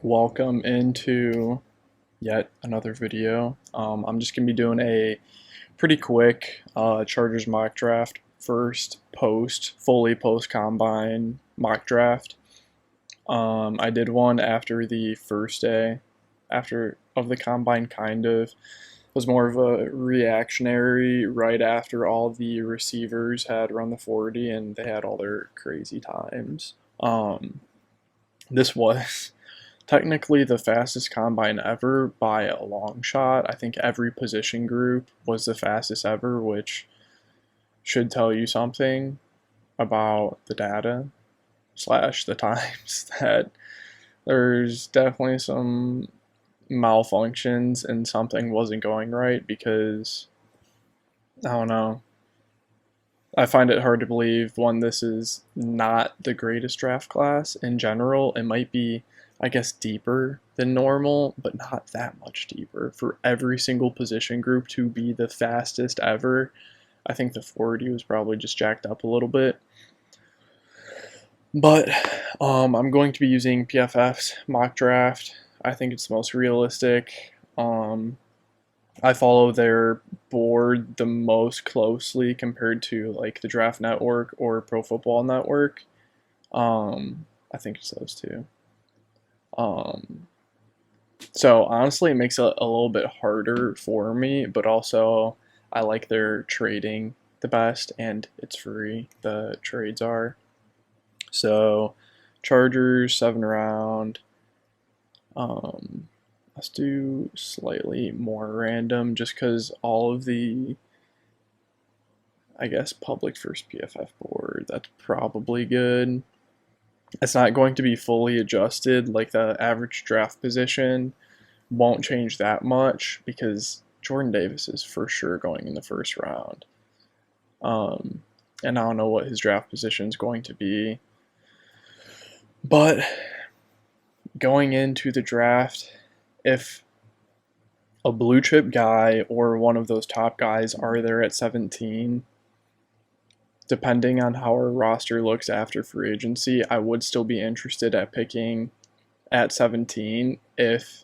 Welcome into yet another video. I'm just going to be doing a pretty quick Chargers mock draft first fully post combine mock draft. I did one after the first day of the combine, kind of. It was more of a reactionary right after all the receivers had run the 40 and they had all their crazy times. This was technically the fastest combine ever by a long shot. I think every position group was the fastest ever, which should tell you something about the data slash the times that there's definitely some malfunctions and something wasn't going right because I don't know. I find it hard to believe, one, this is not the greatest draft class in general. It might be, I guess, deeper than normal, but not that much deeper. For every single position group to be the fastest ever, I think the 40 was probably just jacked up a little bit. But I'm going to be using PFF's mock draft. I think it's the most realistic. I follow their board the most closely compared to like the Draft Network or Pro Football Network. I think it's those two. So honestly, it makes it a little bit harder for me, but also I like their trading the best, and it's free. The trades are. So Chargers 7th round. Let's do slightly more random just because all of the, I guess, public first PFF board, that's probably good. It's not going to be fully adjusted, like the average draft position won't change that much because Jordan Davis is for sure going in the first round. And I don't know what his draft position is going to be. But going into the draft, if a blue chip guy or one of those top guys are there at 17, depending on how our roster looks after free agency, I would still be interested at picking at 17 if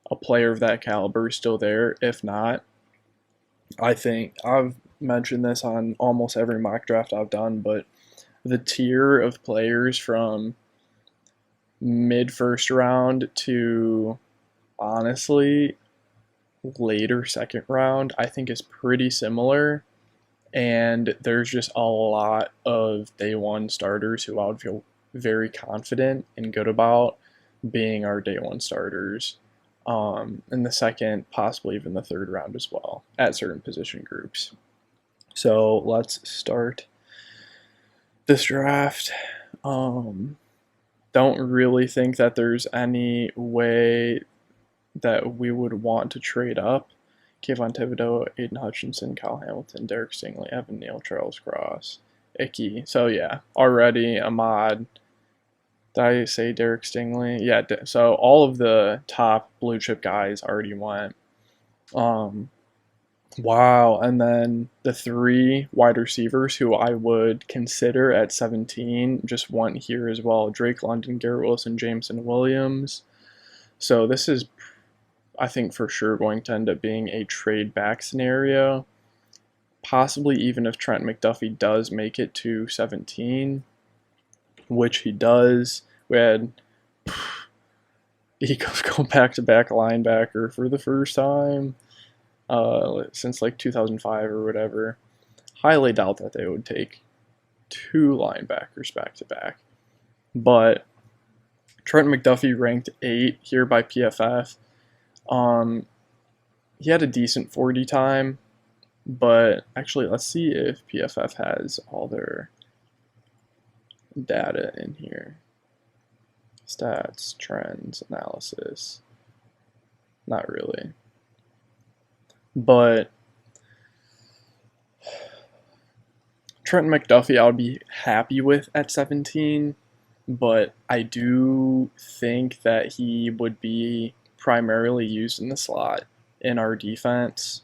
a player of that caliber is still there. If not, I think I've mentioned this on almost every mock draft I've done, but the tier of players from mid first round to honestly later second round, I think is pretty similar. And there's just a lot of day one starters who I would feel very confident and good about being our day one starters in the second, possibly even the third round as well at certain position groups. So let's start this draft. Don't really think that there's any way that we would want to trade up. Kayvon Thibodeau, Aiden Hutchinson, Kyle Hamilton, Derek Stingley, Evan Neal, Charles Cross, Icky. So yeah, already Ahmad. Did I say Derek Stingley? Yeah, so all of the top blue chip guys already went. Wow, and then the three wide receivers who I would consider at 17 just went here as well. Drake London, Garrett Wilson, Jameson Williams. So this is, I think, for sure going to end up being a trade back scenario. Possibly even if Trent McDuffie does make it to 17, which he does. We had Eagles go back-to-back linebacker for the first time since like 2005 or whatever. Highly doubt that they would take two linebackers back-to-back. But Trent McDuffie ranked 8 here by PFF. He had a decent 40 time, but actually, let's see if PFF has all their data in here. Stats, trends, analysis. Not really. But Trent McDuffie I would be happy with at 17, but I do think that he would be primarily used in the slot in our defense,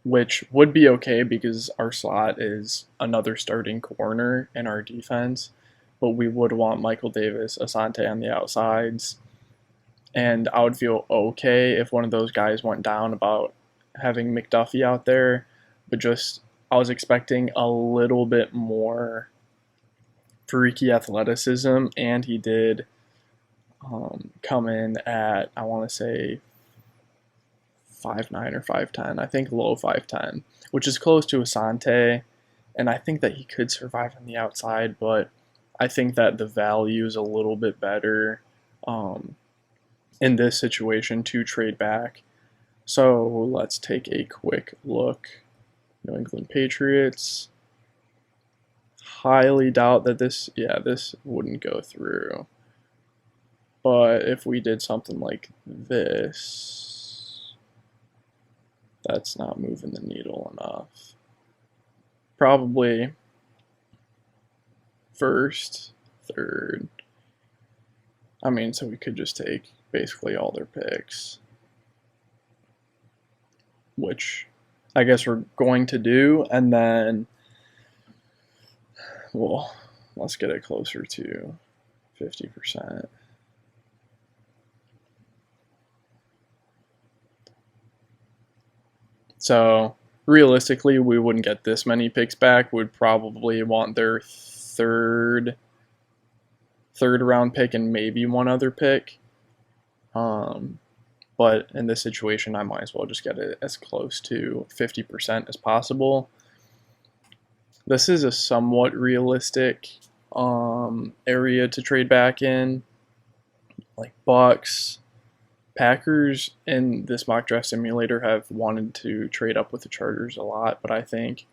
which would be okay because our slot is another starting corner in our defense. but we would want Michael Davis, Asante on the outsides. And I would feel okay if one of those guys went down about having McDuffie out there, but just I was expecting a little bit more freaky athleticism, and he did come in at, I want to say, 5'9" or 5'10", I think low 5'10", which is close to Asante, and I think that he could survive on the outside, but I think that the value is a little bit better in this situation to trade back. So let's take a quick look. New England Patriots. Highly doubt that this wouldn't go through. But if we did something like this, that's not moving the needle enough. Probably first, third. I mean, so we could just take basically all their picks, which I guess we're going to do, and then, well, let's get it closer to 50%. So realistically, we wouldn't get this many picks back. We'd probably want their third round pick and maybe one other pick. But in this situation, I might as well just get it as close to 50% as possible. This is a somewhat realistic area to trade back in, like Bucks. Packers in this mock draft simulator have wanted to trade up with the Chargers a lot, but I think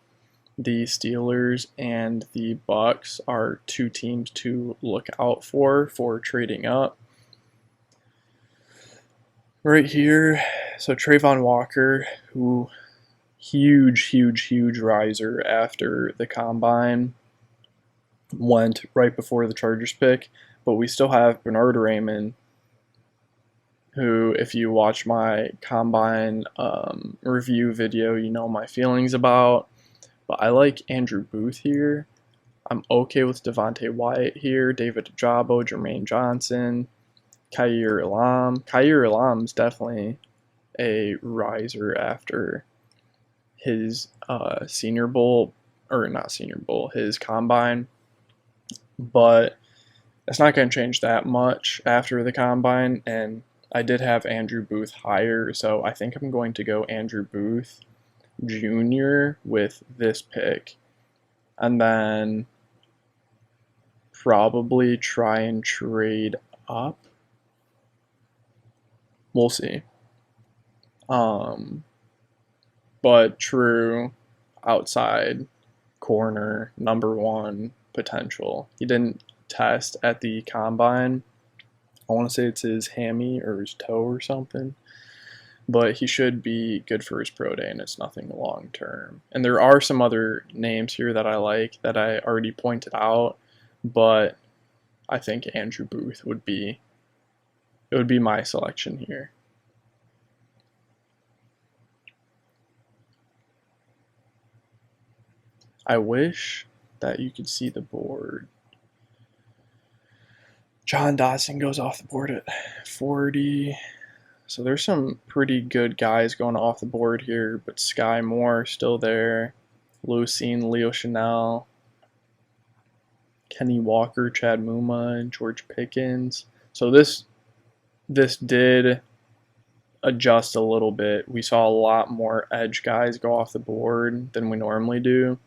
the Steelers and the Bucks are two teams to look out for trading up. Right here, so Trayvon Walker, who huge riser after the combine, went right before the Chargers pick, but we still have Bernard Raymond, who, if you watch my combine review video, you know my feelings about. But I like Andrew Booth here. I'm okay with Devontae Wyatt here, David Ajabo, Jermaine Johnson, Kaiir Elam. Kaiir Elam is definitely a riser after his Senior Bowl, or not Senior Bowl, his combine. But it's not going to change that much after the combine, and I did have Andrew Booth higher, so I think I'm going to go Andrew Booth Jr. with this pick, and then probably try and trade up. We'll see. But true outside corner, number one potential. He didn't test at the combine. I want to say it's his hammy or his toe or something, but he should be good for his pro day, and it's nothing long term. And there are some other names here that I like that I already pointed out, but I think Andrew Booth would be my selection here. I wish that you could see the board. John Dodson goes off the board at 40. So there's some pretty good guys going off the board here, but Skye Moore still there. Lucine, Leo Chanel, Kenny Walker, Chad Muma, George Pickens. So this did adjust a little bit. We saw a lot more edge guys go off the board than we normally do.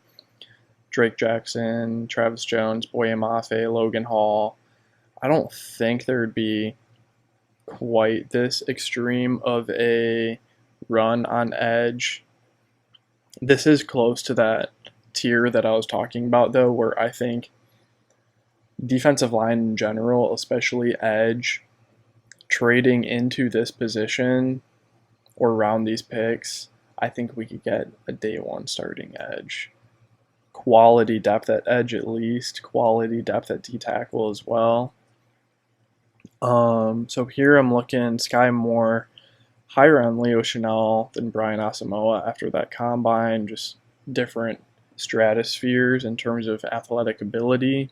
Drake Jackson, Travis Jones, Boye Mafe, Logan Hall. I don't think there would be quite this extreme of a run on edge. This is close to that tier that I was talking about, though, where I think defensive line in general, especially edge, trading into this position or around these picks, I think we could get a day one starting edge. Quality depth at edge at least, quality depth at D-tackle as well. So here I'm looking Skye Moore higher on Leo Chanel than Brian Asamoah after that combine, just different stratospheres in terms of athletic ability.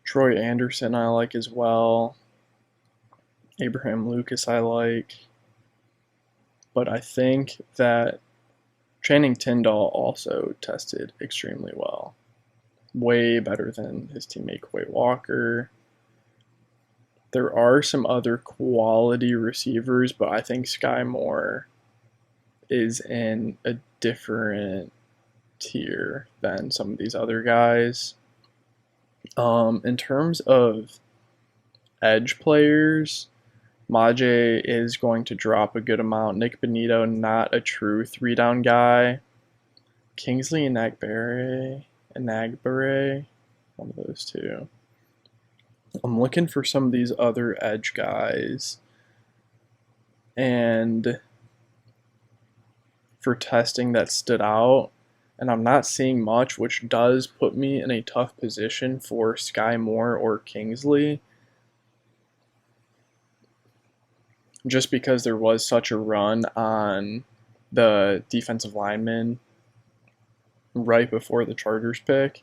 Troy Anderson I like as well. Abraham Lucas I like. But I think that Channing Tindall also tested extremely well. Way better than his teammate Quay Walker. There are some other quality receivers, but I think Skye Moore is in a different tier than some of these other guys. In terms of edge players, Maje is going to drop a good amount. Nick Benito, not a true 3-down guy. Kingsley Enagbare, one of those two. I'm looking for some of these other edge guys. And for testing that stood out, and I'm not seeing much, which does put me in a tough position for Skye Moore or Kingsley. Just because there was such a run on the defensive lineman right before the Chargers pick,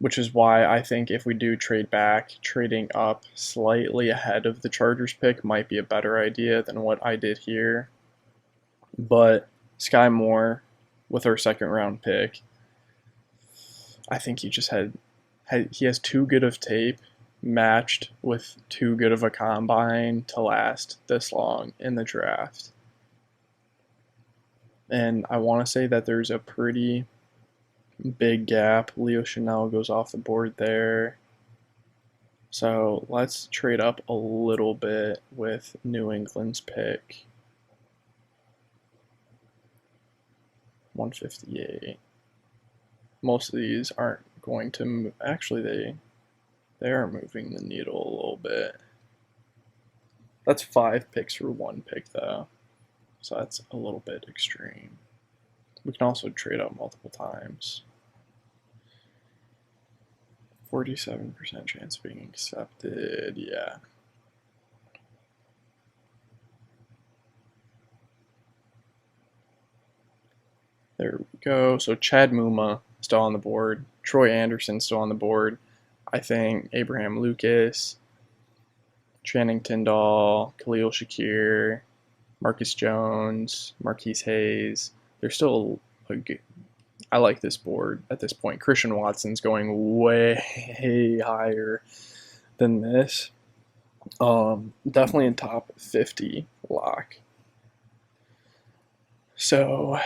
which is why I think if we do trade back, trading up slightly ahead of the Chargers pick might be a better idea than what I did here. But Skye Moore, with our second round pick, I think he just he has too good of tape matched with too good of a combine to last this long in the draft. And I want to say that there's a pretty big gap. Leo Chanel goes off the board there. So let's trade up a little bit with New England's pick. 158. Most of these aren't going to move. Actually, they are moving the needle a little bit. That's 5 picks for 1 pick, though. So that's a little bit extreme. We can also trade up multiple times. 47% chance of being accepted. Yeah. There we go. So Chad Muma still on the board. Troy Anderson still on the board. I think Abraham Lucas, Channing Tindall, Khalil Shakir, Marcus Jones, Marquise Hayes. They're still a good. I like this board at this point. Christian Watson's going way higher than this. Definitely in top 50 lock. So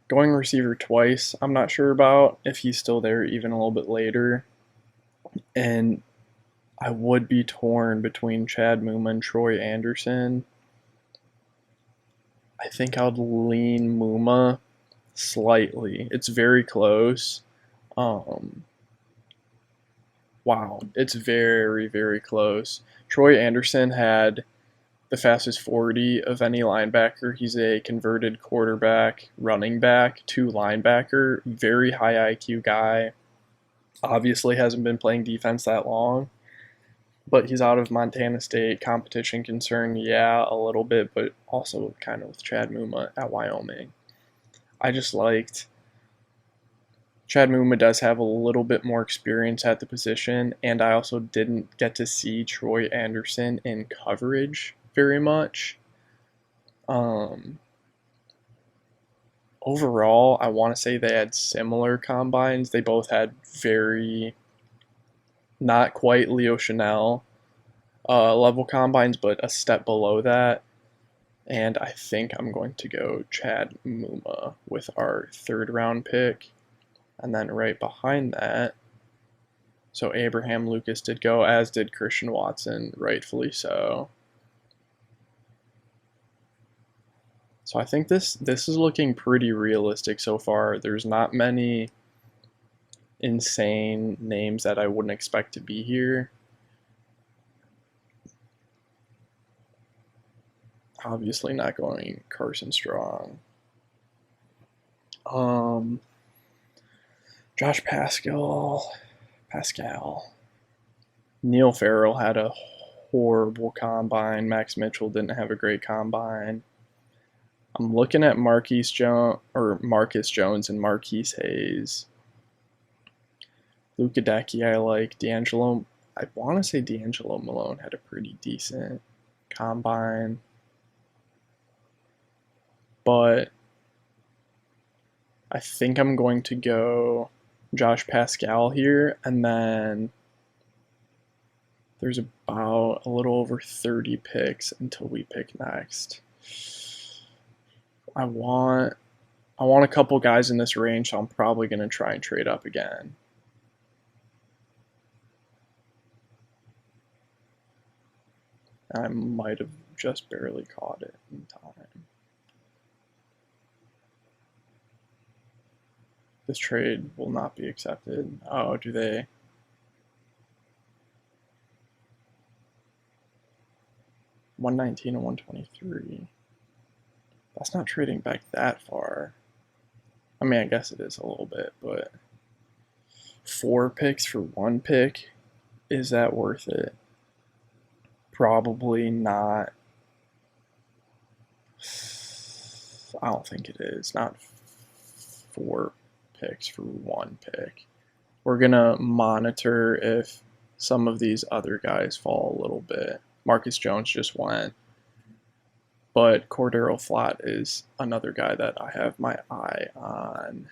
going receiver twice, I'm not sure about if he's still there even a little bit later. And I would be torn between Chad Muma and Troy Anderson. I think I would lean Muma slightly. It's very close. Wow, it's very, very close. Troy Anderson had the fastest 40 of any linebacker. He's a converted quarterback, running back, to linebacker, very high IQ guy. Obviously hasn't been playing defense that long, but he's out of Montana State. Competition concern, yeah, a little bit, but also kind of with Chad Muma at Wyoming. I just liked Chad Muma does have a little bit more experience at the position, and I also didn't get to see Troy Anderson in coverage very much. Overall, I want to say they had similar combines. They both had very, not quite Leo Chanel level combines, but a step below that. And I think I'm going to go Chad Muma with our 3rd round pick. And then right behind that, so Abraham Lucas did go, as did Christian Watson, rightfully so. So I think this is looking pretty realistic so far. There's not many insane names that I wouldn't expect to be here. Obviously not going Carson Strong. Josh Pascal. Neil Farrell had a horrible combine. Max Mitchell didn't have a great combine. I'm looking at Marcus Jones and Marquise Hayes. Godeki I like. D'Angelo, I want to say D'Angelo Malone had a pretty decent combine. But I think I'm going to go Josh Pascal here, and then there's about a little over 30 picks until we pick next. I want a couple guys in this range, so I'm probably going to try and trade up again. I might have just barely caught it in time. This trade will not be accepted. Oh, do they? $119 and $123. That's not trading back that far. I mean, I guess it is a little bit, but 4 picks for 1 pick, is that worth it? Probably not. I don't think it is. Not 4 picks for 1 pick. We're going to monitor if some of these other guys fall a little bit. Marcus Jones just went. But Cordero Flott is another guy that I have my eye on.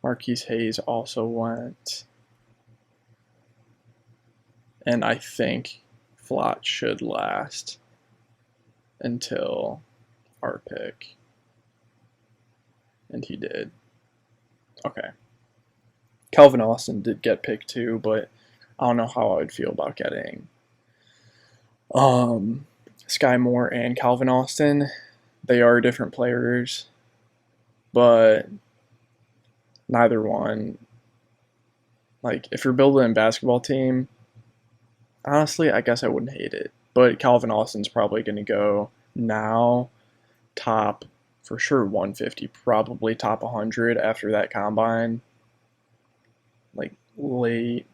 Marquise Hayes also went. And I think Flott should last until our pick. And he did. Okay. Calvin Austin did get picked too, but I don't know how I would feel about getting Skye Moore and Calvin Austin. They are different players, but neither one. Like, if you're building a basketball team, honestly, I guess I wouldn't hate it. But Calvin Austin's probably going to go now top, for sure, 150, probably top 100 after that combine. Like, late,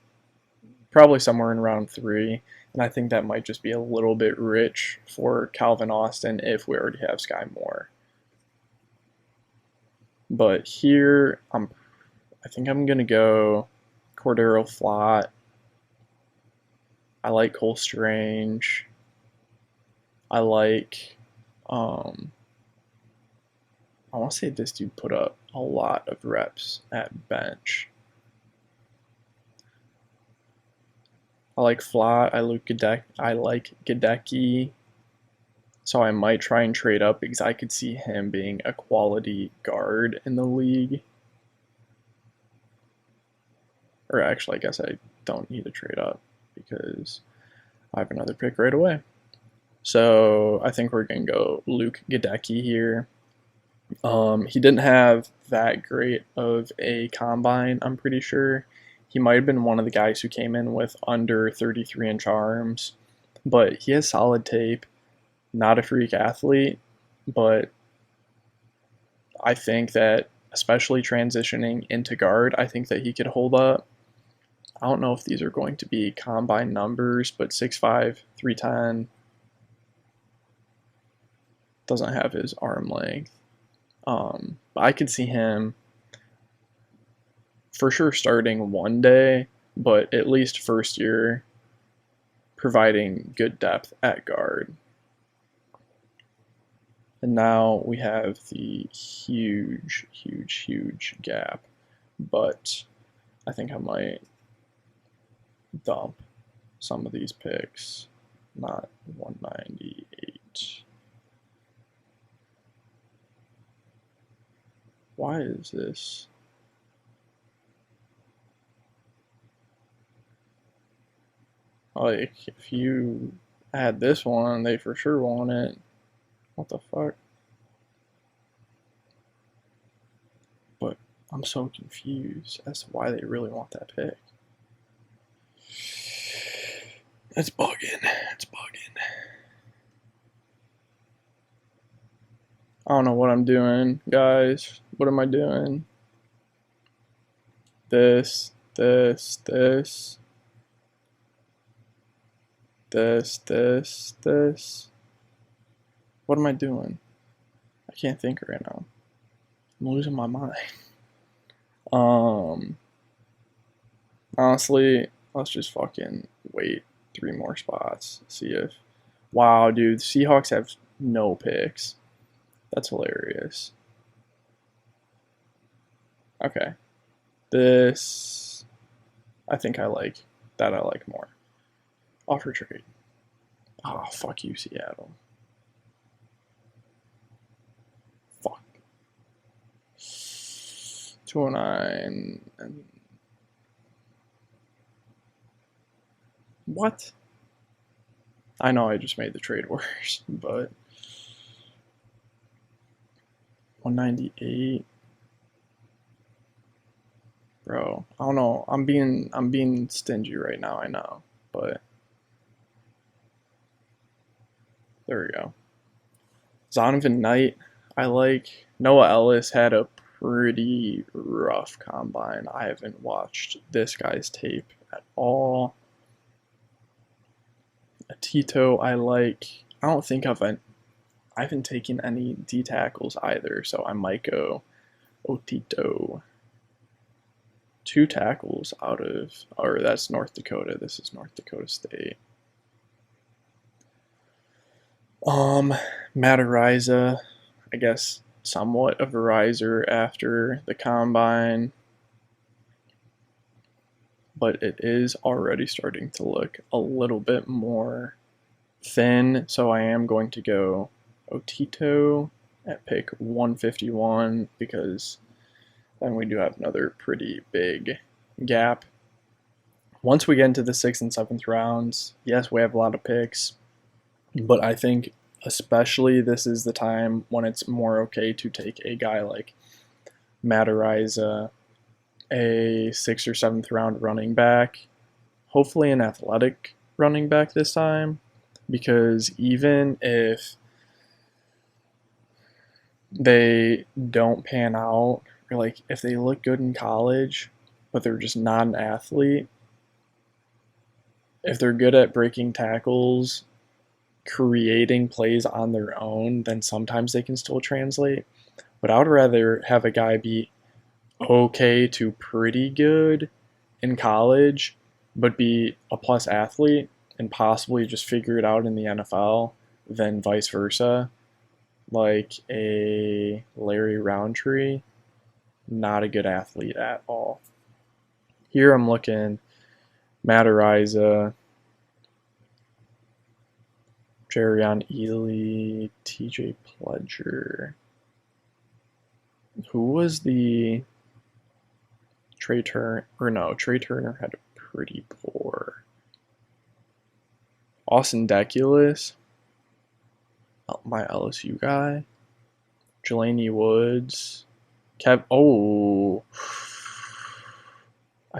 probably somewhere in round 3. And I think that might just be a little bit rich for Calvin Austin if we already have Skye Moore. But here, I think I'm going to go Cordero Flott. I like Cole Strange. I like, I want to say this dude put up a lot of reps at bench. I like Flott. I like Godeki. So I might try and trade up because I could see him being a quality guard in the league. Or actually, I guess I don't need to trade up because I have another pick right away. So I think we're going to go Luke Godeki here. He didn't have that great of a combine, I'm pretty sure. He might have been one of the guys who came in with under 33-inch arms, but he has solid tape. Not a freak athlete, but I think that, especially transitioning into guard, I think that he could hold up. I don't know if these are going to be combine numbers, but 6'5", 310 doesn't have his arm length. But I could see him for sure starting one day, but at least first year providing good depth at guard. And now we have the huge gap, but I think I might dump some of these picks. Not 198. Why is this? Like, if you add this one, they for sure want it. What the fuck? But I'm so confused as to why they really want that pick. It's bugging. It's bugging. I don't know what I'm doing, guys. What am I doing? This. What am I doing? I can't think right now. I'm losing my mind. Honestly, let's just fucking wait 3 more spots. See if. Wow, dude, the Seahawks have no picks. That's hilarious. Okay. This. I think I like. That I like more. Offer trade. Oh, fuck you, Seattle. Fuck. 209 and. What? I know I just made the trade worse, but 198. Bro, I don't know. I'm being stingy right now, I know. But there we go. Zonovan Knight, I like. Noah Ellis had a pretty rough combine. I haven't watched this guy's tape at all. A Tito, I like. I don't think I haven't taken any D tackles either, so I might go Otito. 2 tackles out of, or that's North Dakota. This is North Dakota State. Matariza, I guess somewhat of a riser after the combine, but it is already starting to look a little bit more thin, so I am going to go Otito at pick 151 because then we do have another pretty big gap. Once we get into the 6th and 7th rounds, yes, we have a lot of picks, but I think especially this is the time when it's more okay to take a guy like Matariza, a 6th or 7th round running back, hopefully an athletic running back this time, because even if they don't pan out, or like if they look good in college, but they're just not an athlete, if they're good at breaking tackles, creating plays on their own, then sometimes they can still translate. But I would rather have a guy be okay to pretty good in college, but be a plus athlete and possibly just figure it out in the NFL than vice versa. Like a Larry Roundtree, not a good athlete at all. Here I'm looking Matariza, Jerion Ely, TJ Pledger. Who was the Trey Turner? Or no, Trey Turner had a pretty poor. Austin Deculus, my LSU guy. Jelani Woods. I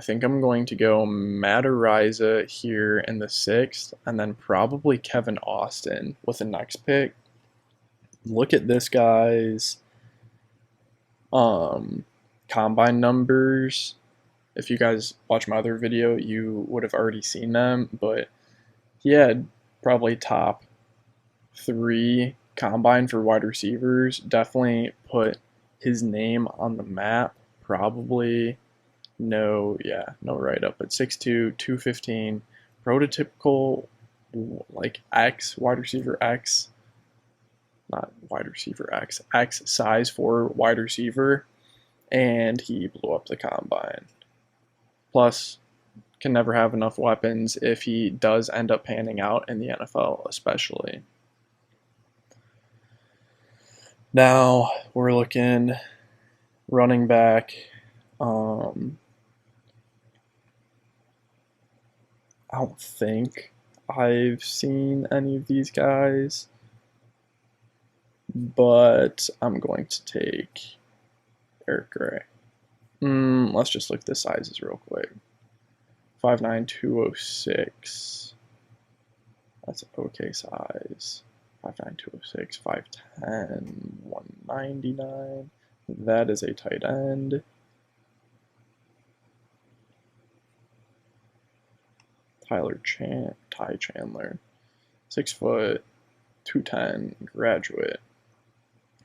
think I'm going to go Matariza here in the 6th, and then probably Kevin Austin with the next pick. Look at this guy's combine numbers. If you guys watch my other video, you would have already seen them, but he had probably top 3 combine for wide receivers. Definitely put his name on the map. Probably no write-up, but 6'2", 215, prototypical like X, wide receiver X, not wide receiver X, X size for wide receiver, and he blew up the combine. Plus, can never have enough weapons if he does end up panning out in the NFL, especially. Now we're looking running back. I don't think I've seen any of these guys, but I'm going to take Eric Gray. Let's just look at the sizes real quick. 5'9", 206. That's an okay size. 5'9", 206, 5'10", 199. That is a tight end. Ty Chandler, 6 foot, 210, graduate.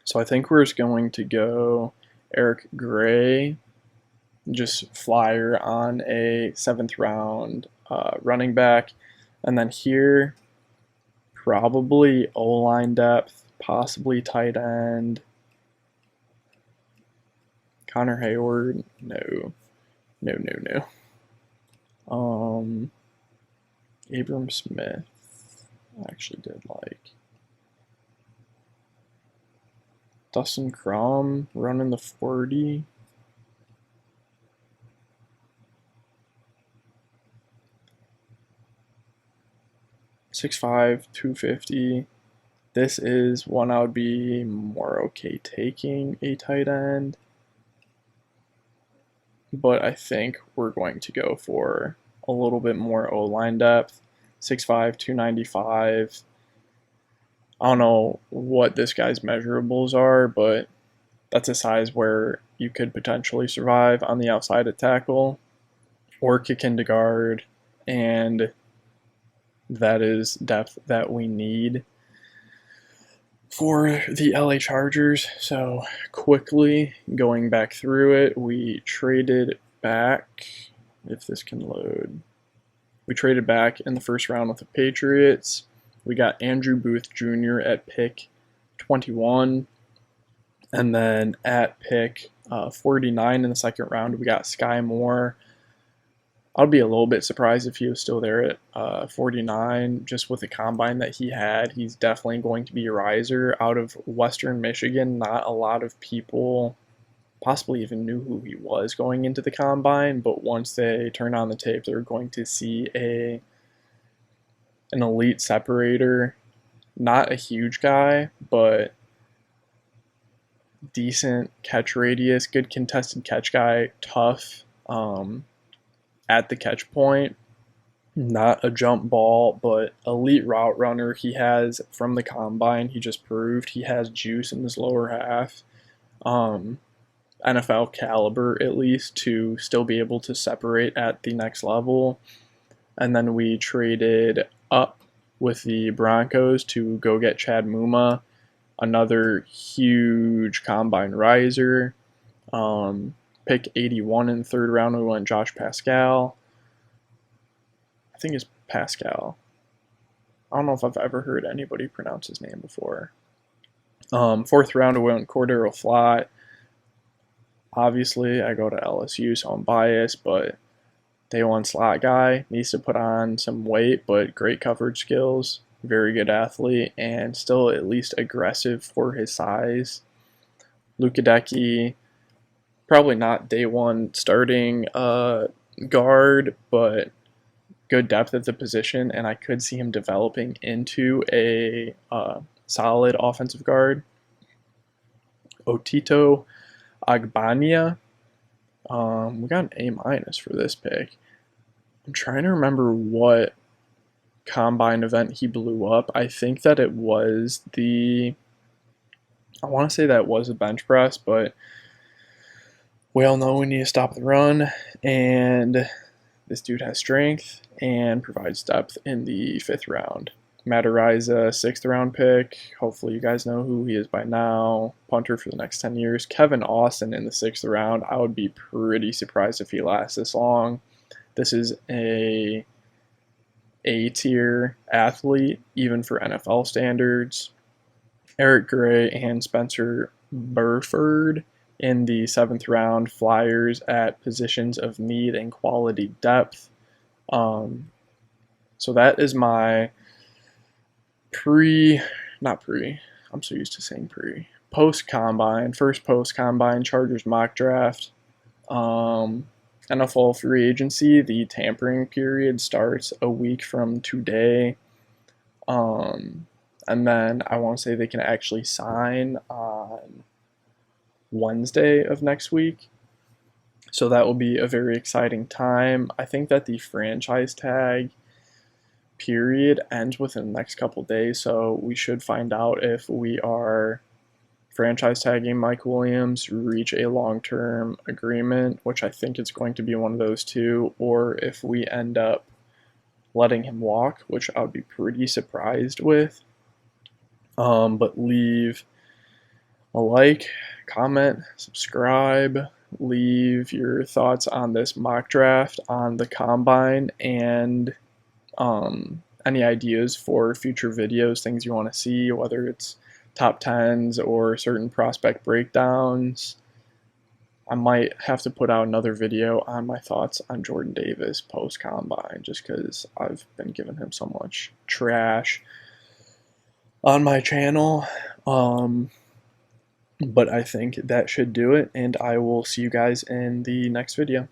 So I think we're just going to go Eric Gray, just flyer on a 7th round running back. And then here, probably O-line depth, possibly tight end. Connor Hayward, no. Abram Smith, I actually did like. Dustin Crum running the 40. .65", 250. This is one I would be more okay taking a tight end. But I think we're going to go for a little bit more O-line depth. 6'5", 295. I don't know what this guy's measurables are, but that's a size where you could potentially survive on the outside at tackle or kick into guard, and that is depth that we need for the LA Chargers. So quickly going back through it, we traded back, if this can load, we traded back in the first round with the Patriots. We got Andrew Booth Jr. at pick 21, and then at pick 49 in the second round, we got Skye Moore. I'd be a little bit surprised if he was still there at 49, just with the combine that he had. He's definitely going to be a riser out of Western Michigan. Not a lot of people possibly even knew who he was going into the combine, but once they turn on the tape, they're going to see an elite separator. Not a huge guy, but decent catch radius, good contested catch guy, tough at the catch point. Not a jump ball, but elite route runner. He has, from the combine, he just proved he has juice in his lower half. NFL caliber, at least, to still be able to separate at the next level. And then we traded up with the Broncos to go get Chad Muma, another huge combine riser. Pick 81 in the third round, we went Josh Pascal. I think it's Pascal. I don't know if I've ever heard anybody pronounce his name before. Fourth round, we went Cordero Flott. Obviously, I go to LSU, so I'm biased, but day one slot guy, needs to put on some weight, but great coverage skills, very good athlete, and still at least aggressive for his size. Godeki, probably not day one starting guard, but good depth at the position, and I could see him developing into a solid offensive guard. Otito Agbania, we got an A- for this pick. I'm trying to remember what combine event he blew up. I think that it was I want to say that was a bench press, but we all know we need to stop the run, and this dude has strength and provides depth in the 5th round. Matariza, 6th round pick. Hopefully you guys know who he is by now. Punter for the next 10 years. Kevin Austin in the 6th round. I would be pretty surprised if he lasts this long. This is a A-tier athlete, even for NFL standards. Eric Gray and Spencer Burford in the 7th round. Flyers at positions of need and quality depth. So that is my I'm so used to saying post-combine, first post-combine Chargers mock draft. NFL free agency, the tampering period starts a week from today. And then I want to say they can actually sign on Wednesday of next week. So that will be a very exciting time. I think that the franchise tag period ends within the next couple days, so we should find out if we are franchise tagging Mike Williams, reach a long-term agreement, which I think it's going to be one of those two, or if we end up letting him walk, which I would be pretty surprised with. But leave a like, comment, subscribe, leave your thoughts on this mock draft, on the combine, and any ideas for future videos, things you want to see, whether it's top 10s or certain prospect breakdowns. I might have to put out another video on my thoughts on Jordan Davis post-combine, just because I've been giving him so much trash on my channel. But I think that should do it, and I will see you guys in the next video.